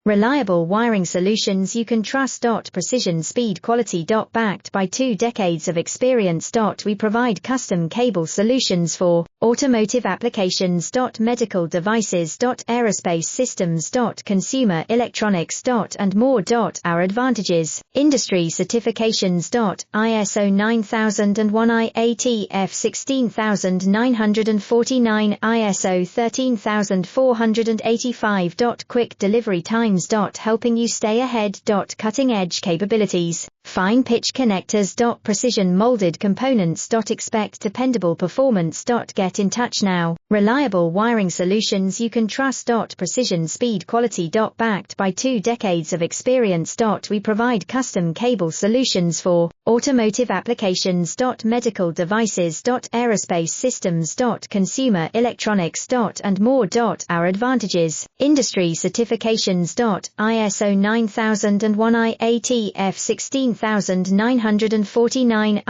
Reliable wiring solutions you can trust. Precision, speed, quality. Backed by 2 decades of experience. We provide custom cable solutions for automotive applications. Medical devices. Aerospace systems. Consumer electronics. And more. Our advantages: industry certifications. ISO 9001 IATF 16949, ISO 13485. Quick delivery times. Helping you stay ahead. Cutting edge capabilities. Fine pitch connectors. Precision molded components. Expect dependable performance. Get in touch now. Reliable wiring solutions you can trust. Precision, speed, quality. Backed by 2 decades of experience. We provide custom cable solutions for automotive applications. Medical devices. Aerospace systems. Consumer electronics. And more. Our advantages: industry certifications. ISO 9001 IATF 16949,